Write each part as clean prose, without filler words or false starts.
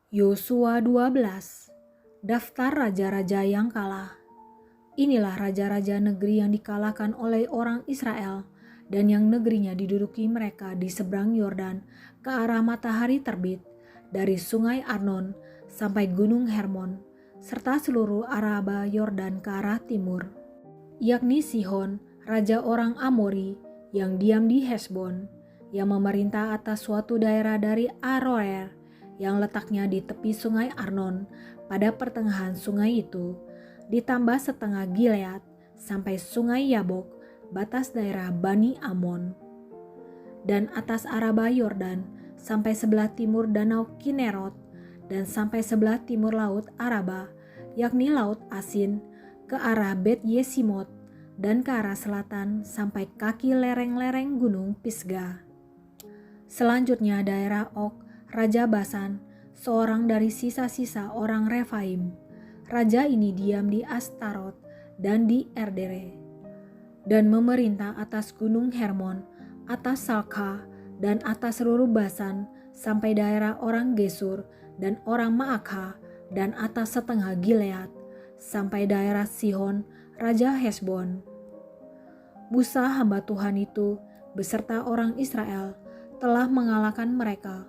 Yosua 12. Daftar raja-raja yang kalah. Inilah raja-raja negeri yang dikalahkan oleh orang Israel dan yang negerinya diduduki mereka di seberang Yordan ke arah matahari terbit, dari sungai Arnon sampai gunung Hermon, serta seluruh Araba Yordan ke arah timur, yakni Sihon, raja orang Amori yang diam di Hesbon, yang memerintah atas suatu daerah dari Aroer yang letaknya di tepi sungai Arnon pada pertengahan sungai itu, ditambah setengah Gilead sampai sungai Yabok, batas daerah Bani Amon, dan atas Araba Yordan sampai sebelah timur danau Kinerot, dan sampai sebelah timur laut Araba, yakni laut Asin, ke arah Bet Yesimot, dan ke arah selatan sampai kaki lereng-lereng gunung Pisgah. Selanjutnya daerah Og, Raja Basan, seorang dari sisa-sisa orang Refaim. Raja ini diam di Astarot dan di Erdere, dan memerintah atas gunung Hermon, atas Salka, dan atas seluruh Basan, sampai daerah orang Gesur dan orang Maakha, dan atas setengah Gilead, sampai daerah Sihon, Raja Hesbon. Musa hamba Tuhan itu beserta orang Israel telah mengalahkan mereka,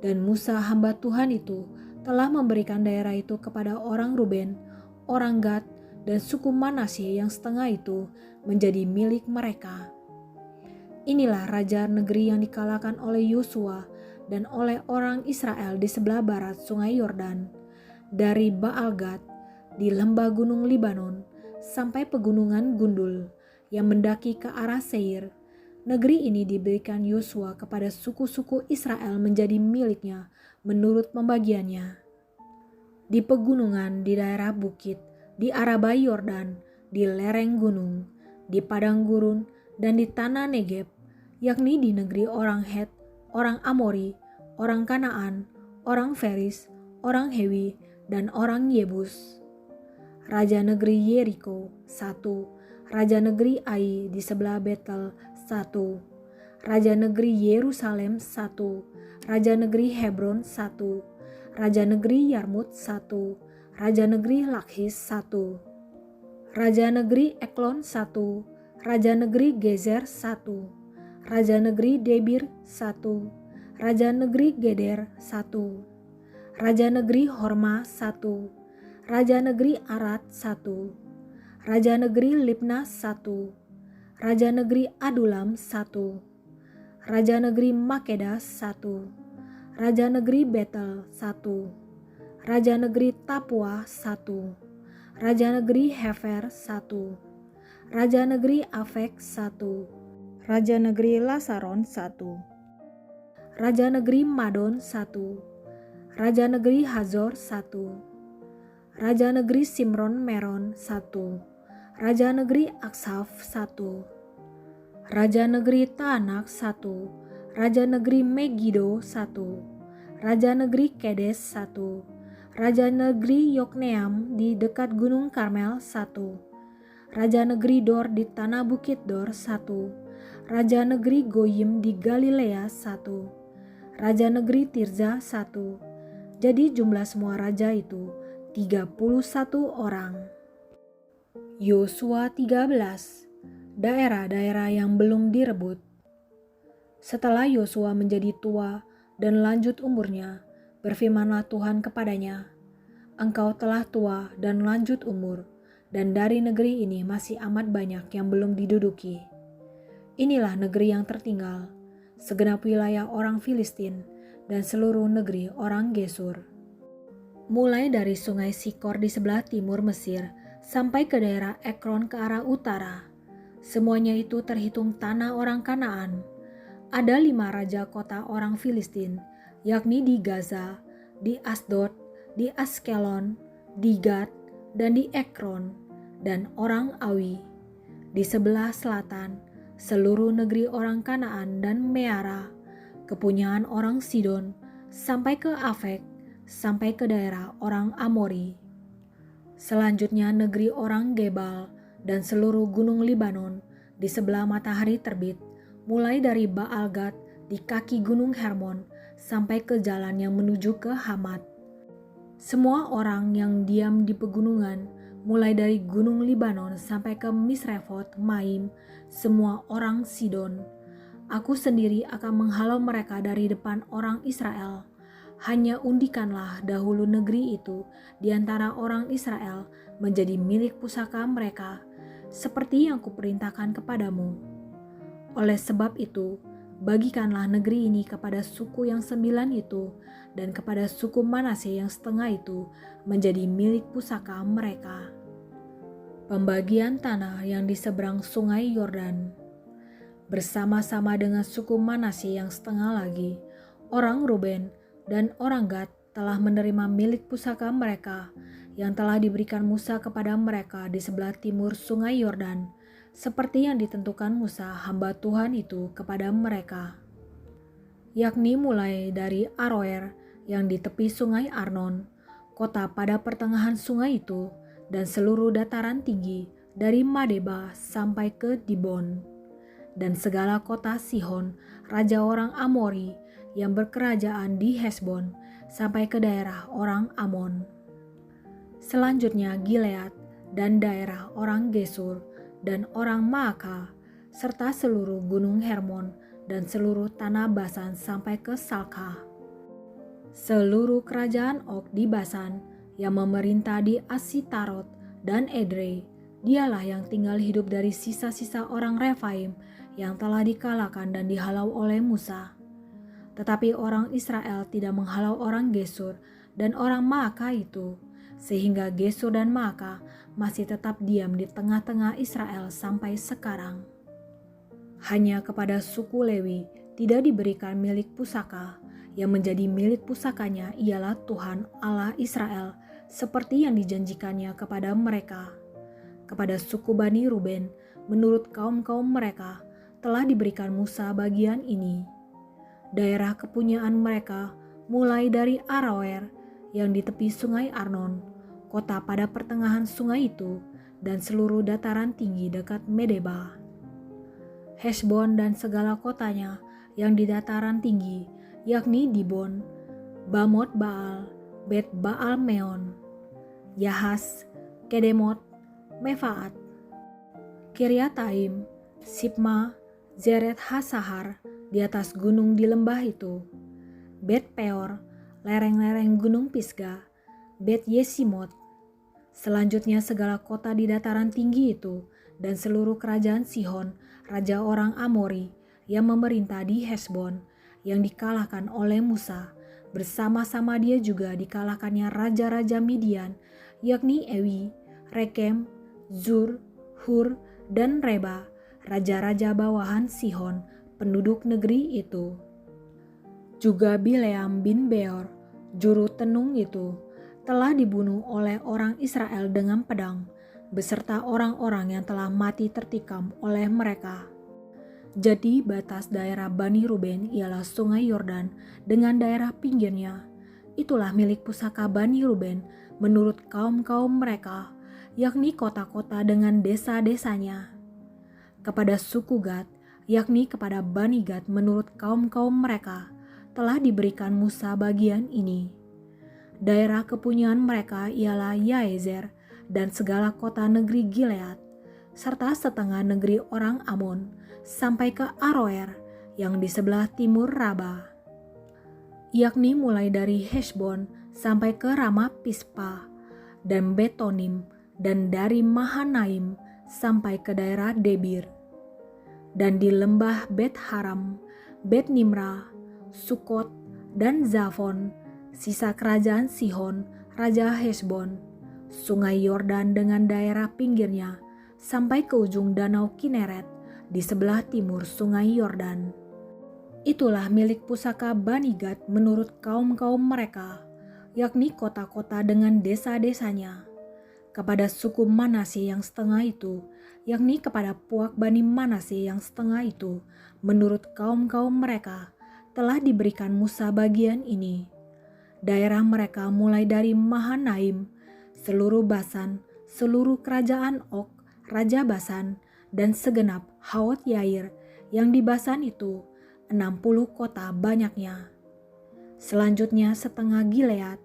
dan Musa hamba Tuhan itu telah memberikan daerah itu kepada orang Ruben, orang Gad, dan suku Manasye yang setengah itu menjadi milik mereka. Inilah raja negeri yang dikalahkan oleh Yosua dan oleh orang Israel di sebelah barat sungai Yordan, dari Baal-Gad di lembah gunung Libanon sampai pegunungan Gundul yang mendaki ke arah Seir. Negeri ini diberikan Yosua kepada suku-suku Israel menjadi miliknya menurut pembagiannya. Di pegunungan, di daerah bukit, di Araba Yordan, di lereng gunung, di padang gurun, dan di tanah Negeb, yakni di negeri orang Het, orang Amori, orang Kanaan, orang Feris, orang Hewi, dan orang Yebus. Raja negeri Yeriko 1, Raja negeri Ai di sebelah Betel 1, Raja negeri Yerusalem 1, Raja negeri Hebron 1, Raja negeri Yarmut 1, Raja negeri Lakhis 1, Raja negeri Eklon 1, Raja negeri Gezer 1, Raja negeri Debir 1, Raja negeri Geder 1, Raja negeri Horma 1, Raja negeri Arad 1, Raja negeri Libna 1, Raja negeri Adulam 1, Raja negeri Makeda 1, Raja negeri Betel 1, Raja negeri Tapua 1, Raja negeri Hefer 1, Raja negeri Afek 1, Raja negeri Lasaron 1, Raja negeri Madon 1, Raja negeri Hazor 1, Raja negeri Simron Meron 1, Raja negeri Aksaf 1, Raja negeri Taanak 1, Raja negeri Megiddo 1, Raja negeri Kedes 1, Raja negeri Yokneam di dekat Gunung Karmel 1, Raja negeri Dor di tanah Bukit Dor 1, Raja negeri Goyim di Galilea 1, Raja negeri Tirza 1. Jadi jumlah semua raja itu 31 orang. Yosua 13. Daerah-daerah yang belum direbut. Setelah Yosua menjadi tua dan lanjut umurnya, berfirmanlah Tuhan kepadanya, "Engkau telah tua dan lanjut umur, dan dari negeri ini masih amat banyak yang belum diduduki. Inilah negeri yang tertinggal, segenap wilayah orang Filistin dan seluruh negeri orang Gesur. Mulai dari sungai Sikor di sebelah timur Mesir sampai ke daerah Ekron ke arah utara, semuanya itu terhitung tanah orang Kanaan. Ada 5 raja kota orang Filistin, yakni di Gaza, di Asdod, di Askelon, di Gad, dan di Ekron, dan orang Awi. Di sebelah selatan, seluruh negeri orang Kanaan dan Meara, kepunyaan orang Sidon, sampai ke Afek, sampai ke daerah orang Amori. Selanjutnya negeri orang Gebal dan seluruh gunung Libanon di sebelah matahari terbit, mulai dari Baal-Gad di kaki gunung Hermon sampai ke jalan yang menuju ke Hamat. Semua orang yang diam di pegunungan, mulai dari gunung Libanon sampai ke Misrefot Maim, semua orang Sidon. Aku sendiri akan menghalau mereka dari depan orang Israel. Hanya undikanlah dahulu negeri itu di antara orang Israel menjadi milik pusaka mereka, seperti yang kuperintahkan kepadamu. Oleh sebab itu, bagikanlah negeri ini kepada suku yang 9 itu, dan kepada suku Manasye yang setengah itu menjadi milik pusaka mereka. Pembagian tanah yang di seberang sungai Yordan. Bersama-sama dengan suku Manasye yang setengah lagi, orang Ruben dan orang Gad telah menerima milik pusaka mereka yang telah diberikan Musa kepada mereka di sebelah timur sungai Yordan, seperti yang ditentukan Musa hamba Tuhan itu kepada mereka, yakni mulai dari Aroer yang di tepi sungai Arnon, kota pada pertengahan sungai itu, dan seluruh dataran tinggi dari Madeba sampai ke Dibon, dan segala kota Sihon, raja orang Amori yang berkerajaan di Hesbon, sampai ke daerah orang Amon. Selanjutnya Gilead dan daerah orang Gesur dan orang Maaka, serta seluruh gunung Hermon dan seluruh tanah Basan sampai ke Salka. Seluruh kerajaan Og di Basan yang memerintah di Asitarot dan Edrei, dialah yang tinggal hidup dari sisa-sisa orang Refaim yang telah dikalahkan dan dihalau oleh Musa. Tetapi orang Israel tidak menghalau orang Gesur dan orang Maaka itu, sehingga Gesur dan Maaka masih tetap diam di tengah-tengah Israel sampai sekarang. Hanya kepada suku Lewi tidak diberikan milik pusaka, yang menjadi milik pusakanya ialah Tuhan Allah Israel, seperti yang dijanjikannya kepada mereka. Kepada suku Bani Ruben, menurut kaum-kaum mereka, telah diberikan Musa bagian ini. Daerah kepunyaan mereka mulai dari Aroer yang di tepi sungai Arnon, kota pada pertengahan sungai itu, dan seluruh dataran tinggi dekat Medeba. Hesbon dan segala kotanya yang di dataran tinggi, yakni Dibon, Bamot Baal, Bet Baal Meon, Yahas, Kedemot, Mefaat, Kiryataim, Sipma, Zeret Hasahar di atas gunung di lembah itu, Bet Peor, lereng-lereng gunung Pisga, Bet Yesimot. Selanjutnya segala kota di dataran tinggi itu dan seluruh kerajaan Sihon, raja orang Amori yang memerintah di Hesbon, yang dikalahkan oleh Musa. Bersama-sama dia juga dikalahkannya raja-raja Midian, yakni Ewi, Rekem, Zur, Hur, dan Reba, raja-raja bawahan Sihon, penduduk negeri itu. Juga Bileam bin Beor, juru tenung itu, telah dibunuh oleh orang Israel dengan pedang, beserta orang-orang yang telah mati tertikam oleh mereka. Jadi batas daerah Bani Ruben ialah sungai Yordan dengan daerah pinggirnya. Itulah milik pusaka Bani Ruben menurut kaum-kaum mereka, yakni kota-kota dengan desa-desanya. Kepada suku Gad, yakni kepada Bani Gad menurut kaum-kaum mereka, telah diberikan Musa bagian ini. Daerah kepunyaan mereka ialah Yaezer dan segala kota negeri Gilead, serta setengah negeri orang Amon, sampai ke Aroer yang di sebelah timur Raba, yakni mulai dari Hesbon sampai ke Ramah Pispa dan Betonim, dan dari Mahanaim sampai ke daerah Debir, dan di lembah Bet Haram, Bet Nimra, Sukot, dan Zafon, sisa kerajaan Sihon, raja Hesbon, sungai Yordan dengan daerah pinggirnya, sampai ke ujung danau Kineret di sebelah timur sungai Yordan. Itulah milik pusaka Bani Gad menurut kaum-kaum mereka, yakni kota-kota dengan desa-desanya. Kepada suku Manasye yang setengah itu, yakni kepada puak Bani Manasye yang setengah itu, menurut kaum-kaum mereka, telah diberikan Musa bagian ini. Daerah mereka mulai dari Mahanaim, seluruh Basan, seluruh kerajaan Og, raja Basan, dan segenap Hawot Yair yang di Basan itu 60 kota banyaknya. Selanjutnya setengah Gilead,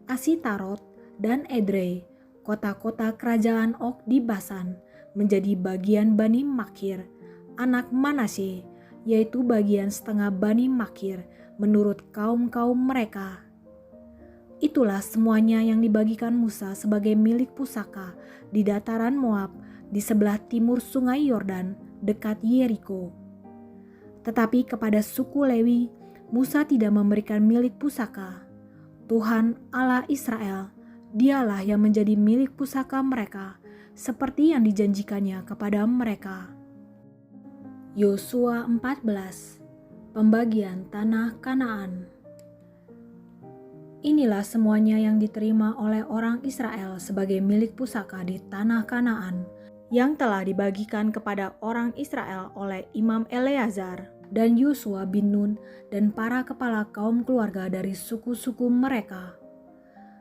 Asitarot, dan Edrei, kota-kota kerajaan Og di Basan, menjadi bagian Bani Makir, anak Manasye, yaitu bagian setengah Bani Makir menurut kaum-kaum mereka. Itulah semuanya yang dibagikan Musa sebagai milik pusaka di dataran Moab di sebelah timur sungai Yordan dekat Yeriko. Tetapi kepada suku Lewi, Musa tidak memberikan milik pusaka. Tuhan Allah Israel, dialah yang menjadi milik pusaka mereka, seperti yang dijanjikannya kepada mereka. Yosua 14, Pembagian Tanah Kanaan. Inilah semuanya yang diterima oleh orang Israel sebagai milik pusaka di tanah Kanaan, yang telah dibagikan kepada orang Israel oleh Imam Eleazar dan Yosua bin Nun dan para kepala kaum keluarga dari suku-suku mereka.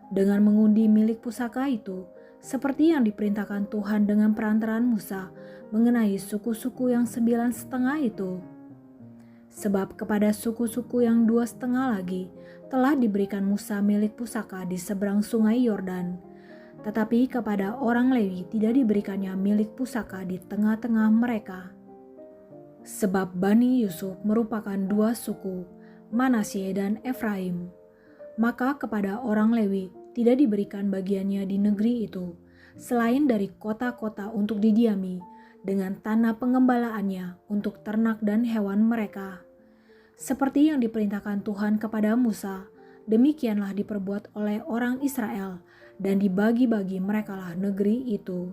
Dengan mengundi milik pusaka itu, seperti yang diperintahkan Tuhan dengan perantaraan Musa mengenai suku-suku yang 9,5 itu. Sebab kepada suku-suku yang 2,5 lagi telah diberikan Musa milik pusaka di seberang sungai Yordan, tetapi kepada orang Lewi tidak diberikannya milik pusaka di tengah-tengah mereka. Sebab Bani Yusuf merupakan 2 suku, Manasye dan Efraim, maka kepada orang Lewi tidak diberikan bagiannya di negeri itu, selain dari kota-kota untuk didiami, dengan tanah pengembalaannya untuk ternak dan hewan mereka. Seperti yang diperintahkan Tuhan kepada Musa, demikianlah diperbuat oleh orang Israel, dan dibagi-bagi merekalah negeri itu.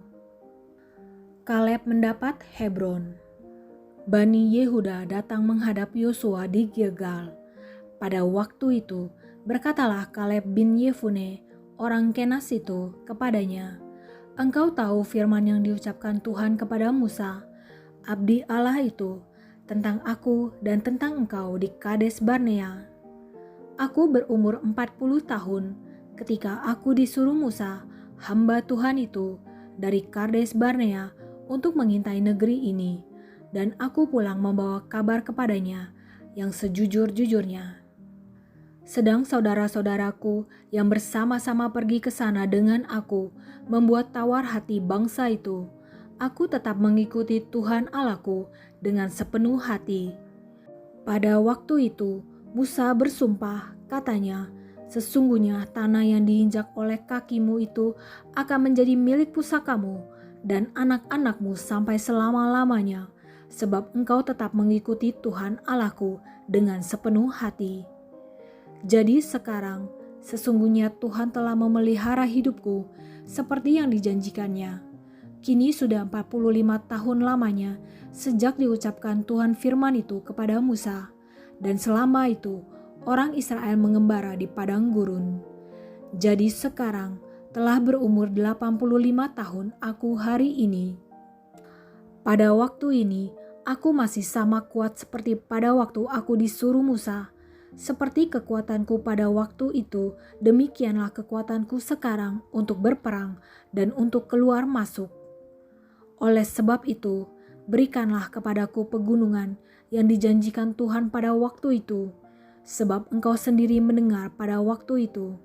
Kaleb mendapat Hebron. Bani Yehuda datang menghadap Yosua di Gilgal. Pada waktu itu, berkatalah Kaleb bin Yefune, orang Kenas itu, kepadanya, "Engkau tahu firman yang diucapkan Tuhan kepada Musa, abdi Allah itu, tentang aku dan tentang engkau di Kades Barnea. Aku berumur 40 tahun ketika aku disuruh Musa, hamba Tuhan itu, dari Kades Barnea untuk mengintai negeri ini, dan aku pulang membawa kabar kepadanya yang sejujur-jujurnya. Sedang saudara-saudaraku yang bersama-sama pergi ke sana dengan aku membuat tawar hati bangsa itu, aku tetap mengikuti Tuhan Allahku dengan sepenuh hati. Pada waktu itu Musa bersumpah, katanya, sesungguhnya tanah yang diinjak oleh kakimu itu akan menjadi milik pusakamu dan anak-anakmu sampai selama-lamanya, sebab engkau tetap mengikuti Tuhan Allahku dengan sepenuh hati. Jadi sekarang sesungguhnya Tuhan telah memelihara hidupku seperti yang dijanjikannya. Kini sudah 45 tahun lamanya sejak diucapkan Tuhan firman itu kepada Musa, dan selama itu orang Israel mengembara di padang gurun. Jadi sekarang telah berumur 85 tahun aku hari ini. Pada waktu ini aku masih sama kuat seperti pada waktu aku disuruh Musa. Seperti kekuatanku pada waktu itu, demikianlah kekuatanku sekarang untuk berperang dan untuk keluar masuk. Oleh sebab itu, berikanlah kepadaku pegunungan yang dijanjikan Tuhan pada waktu itu, sebab engkau sendiri mendengar pada waktu itu,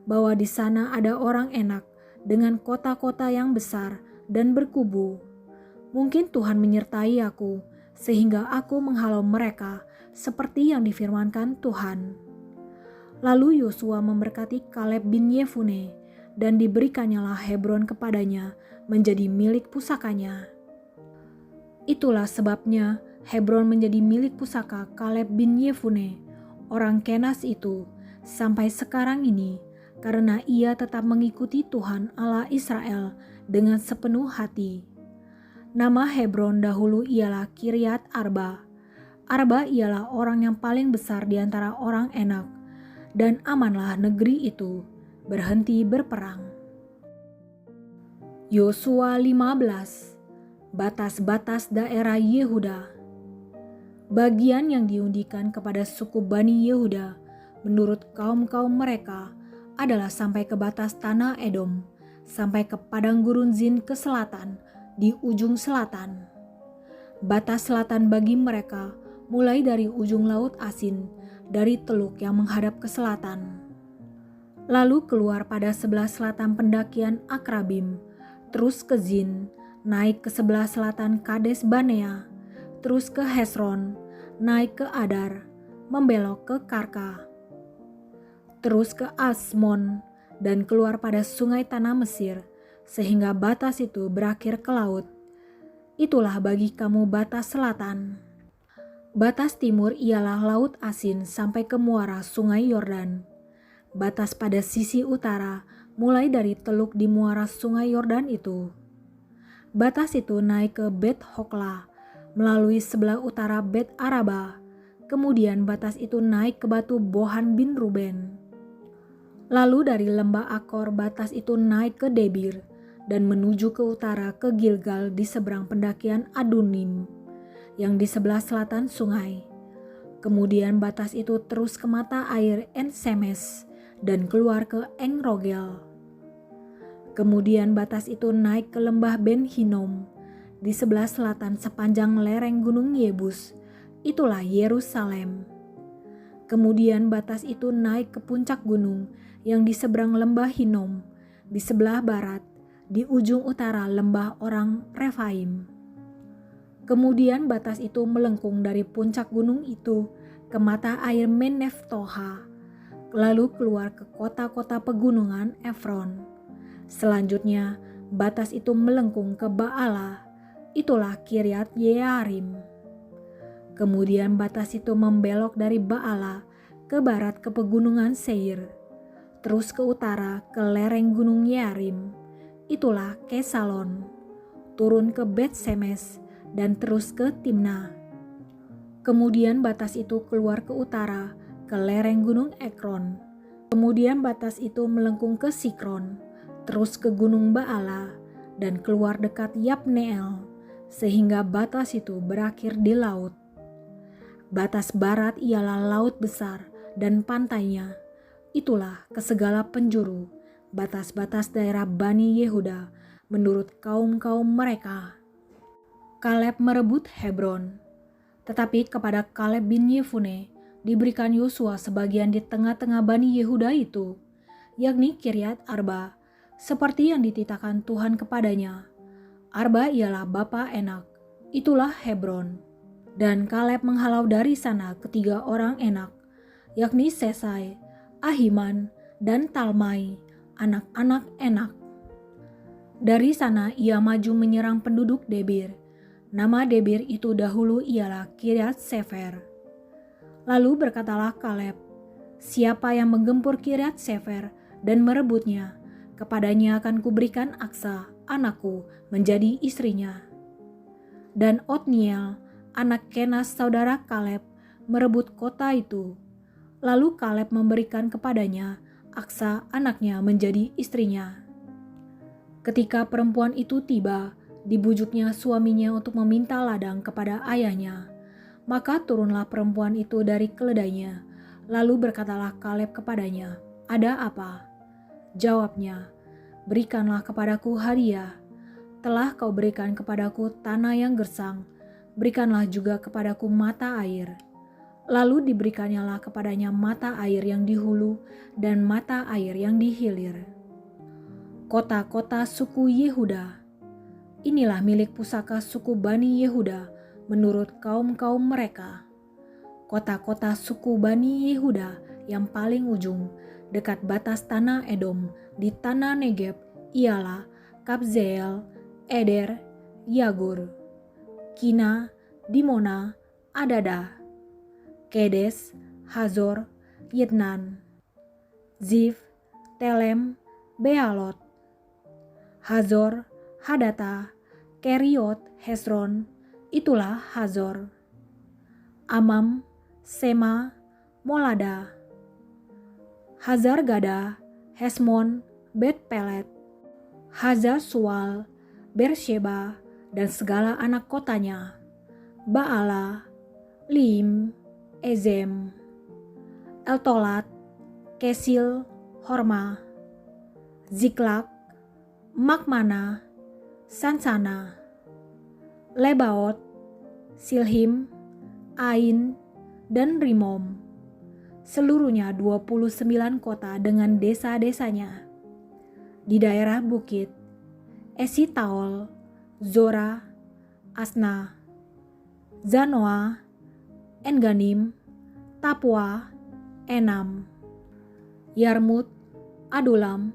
bahwa di sana ada orang enak dengan kota-kota yang besar dan berkubu. Mungkin Tuhan menyertai aku, sehingga aku menghalau mereka, seperti yang difirmankan Tuhan." Lalu Yosua memberkati Kaleb bin Yefune, dan diberikannyalah Hebron kepadanya menjadi milik pusakanya. Itulah sebabnya Hebron menjadi milik pusaka Kaleb bin Yefune, orang Kenas itu, sampai sekarang ini, karena ia tetap mengikuti Tuhan Allah Israel dengan sepenuh hati. Nama Hebron dahulu ialah Kiryat Arba. Arba ialah orang yang paling besar di antara orang Enak, dan amanlah negeri itu berhenti berperang. Yosua 15, batas-batas daerah Yehuda. Bagian yang diundikan kepada suku Bani Yehuda menurut kaum-kaum mereka adalah sampai ke batas tanah Edom, sampai ke padang gurun Zin ke selatan, di ujung selatan. Batas selatan bagi mereka mulai dari ujung laut Asin, dari teluk yang menghadap ke selatan. Lalu keluar pada sebelah selatan pendakian Akrabim, terus ke Zin, naik ke sebelah selatan Kades Banea, terus ke Hesron, naik ke Adar, membelok ke Karka, terus ke Asmon, dan keluar pada sungai tanah Mesir, sehingga batas itu berakhir ke laut. Itulah bagi kamu batas selatan. Batas timur ialah laut Asin sampai ke muara sungai Yordan. Batas pada sisi utara mulai dari teluk di muara sungai Yordan itu. Batas itu naik ke Bet Hokla, melalui sebelah utara Bet Araba. Kemudian batas itu naik ke batu Bohan bin Ruben. Lalu dari lembah Akor batas itu naik ke Debir dan menuju ke utara ke Gilgal di seberang pendakian Adunim yang di sebelah selatan sungai. Kemudian batas itu terus ke mata air En-Semes dan keluar ke En-Rogel. Kemudian batas itu naik ke lembah Ben Hinnom di sebelah selatan sepanjang lereng gunung Yebus, itulah Yerusalem. Kemudian batas itu naik ke puncak gunung yang di seberang lembah Hinnom, di sebelah barat, di ujung utara lembah orang Refaim. Kemudian batas itu melengkung dari puncak gunung itu ke mata air Meneftoha, lalu keluar ke kota-kota pegunungan Efron. Selanjutnya batas itu melengkung ke Baala, itulah Kiryat Yearim. Kemudian batas itu membelok dari Baala ke barat ke pegunungan Seir, terus ke utara ke lereng gunung Yearim, itulah Kesalon, turun ke Bet-Semes dan terus ke Timna. Kemudian batas itu keluar ke utara ke lereng gunung Ekron. Kemudian batas itu melengkung ke Sikron, terus ke gunung Baala dan keluar dekat Yabneel, sehingga batas itu berakhir di laut. Batas barat ialah laut besar dan pantainya. Itulah ke segala penjuru batas-batas daerah Bani Yehuda menurut kaum-kaum mereka. Kaleb merebut Hebron, tetapi kepada Kaleb bin Yefune diberikan Yosua sebagian di tengah-tengah Bani Yehuda itu, yakni Kiryat Arba, seperti yang dititahkan Tuhan kepadanya. Arba ialah bapa Enak, itulah Hebron. Dan Kaleb menghalau dari sana ketiga orang Enak, yakni Sesai, Ahiman, dan Talmai, anak-anak Enak. Dari sana ia maju menyerang penduduk Debir. Nama Debir itu dahulu ialah Kiryat Sefer. Lalu berkatalah Kaleb, siapa yang menggempur Kiryat Sefer dan merebutnya, kepadanya akan kuberikan Aksa, anakku, menjadi istrinya. Dan Otniel, anak Kenas saudara Kaleb, merebut kota itu. Lalu Kaleb memberikan kepadanya Aksa anaknya menjadi istrinya. Ketika perempuan itu tiba, dibujuknya suaminya untuk meminta ladang kepada ayahnya. Maka turunlah perempuan itu dari keledainya. Lalu berkatalah Kaleb kepadanya, ada apa? Jawabnya, berikanlah kepadaku hadiah. Telah kau berikan kepadaku tanah yang gersang, berikanlah juga kepadaku mata air. Lalu diberikannyalah kepadanya mata air yang di hulu dan mata air yang di hilir. Kota-kota suku Yehuda. Inilah milik pusaka suku Bani Yehuda menurut kaum-kaum mereka. Kota-kota suku Bani Yehuda yang paling ujung dekat batas tanah Edom di tanah Negeb ialah Kabzeel, Eder, Yagur, Kina, Dimona, Adada, Kedes, Hazor, Yitnan, Zif, Telem, Bealot, Hazor, Hadata, Keriot, Hesron, itulah Hazor, Amam, Sema, Molada, Hazar-Gada, Hesmon, Bet-Pelet, Hazar-Sual, Bersheba, dan segala anak kotanya, Baala, Lim, Ezem, Eltolat, Kesil, Horma, Ziklak, Makmana, Sansana, Lebaot, Silhim, Ain, dan Rimom. Seluruhnya 29 kota dengan desa-desanya. Di daerah bukit, Esitaol, Zora, Asna, Zanoa, Enganim, Tapua, Enam, Yarmut, Adulam,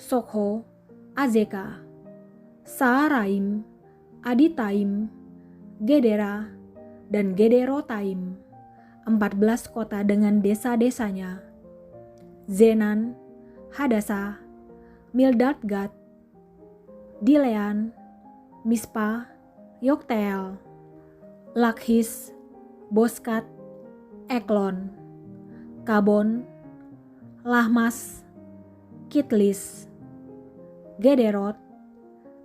Sokho, Azeka, Saaraim, Aditaim, Gedera, dan Gederotaim, 14 kota dengan desa-desanya. Zenan, Hadasa, Mildadgad, Dilean, Mispa, Yokteel, Lakhis, Boskat, Eklon, Kabon, Lahmas, Kitlis, Gederot,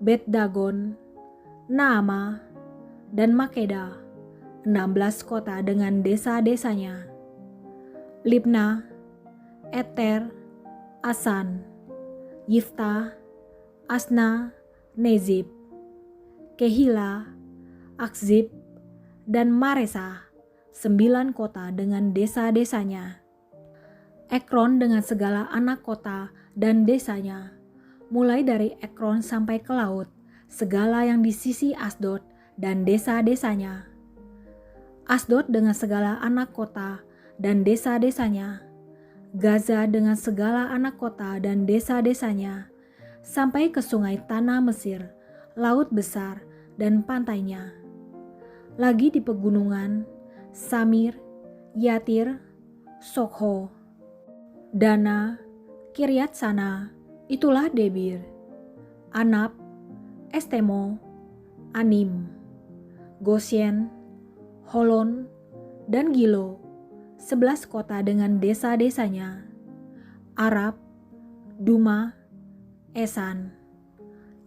Bet-Dagon, Naama, dan Makeda, 16 kota dengan desa-desanya. Libna, Eter, Asan, Yifta, Asna, Nezib, Kehila, Akzib, dan Maresa, 9 kota dengan desa-desanya. Ekron dengan segala anak kota dan desanya, mulai dari Ekron sampai ke laut, segala yang di sisi Asdod dan desa-desanya. Asdod dengan segala anak kota dan desa-desanya, Gaza dengan segala anak kota dan desa-desanya, sampai ke sungai tanah Mesir, laut besar, dan pantainya. Lagi di pegunungan, Samir, Yatir, Sokho, Dana, Kiryat Sana, itulah Debir, Anab, Estemo, Anim, Gosyen, Holon, dan Gilo, 11 kota dengan desa-desanya. Arab, Duma, Esan,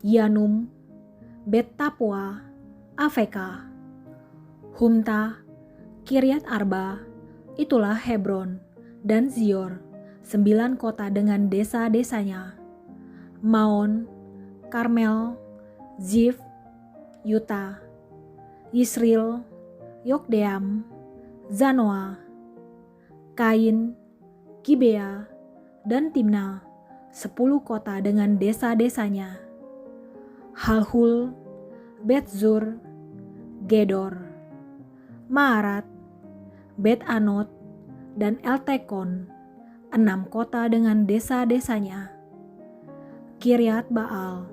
Yanum, Bet-Tapua, Afeka, Humta, Kiryat Arba, itulah Hebron, dan Zior, 9 kota dengan desa-desanya. Maon, Karmel, Zif, Yuta, Yisril, Yokdeam, Zanoa, Kain, Gibea, dan Timna, 10 kota dengan desa-desanya. Halhul, Betzur, Gedor, Maarat, Bet-Anot, dan Eltekon, 6 kota dengan desa-desanya. Kiryat Baal,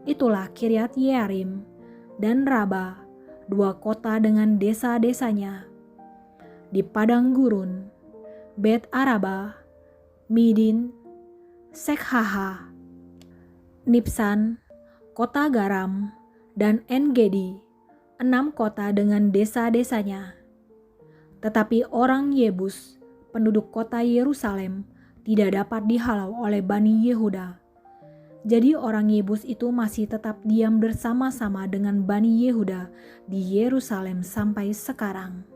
itulah Kiryat Yearim, dan Raba, 2 kota dengan desa-desanya. Di padang gurun, Bet-Araba, Midin, Sekhaha, Nipsan, kota garam, dan En-Gedi, 6 kota dengan desa-desanya. Tetapi orang Yebus, penduduk kota Yerusalem, tidak dapat dihalau oleh Bani Yehuda. Jadi orang Yebus itu masih tetap diam bersama-sama dengan Bani Yehuda di Yerusalem sampai sekarang.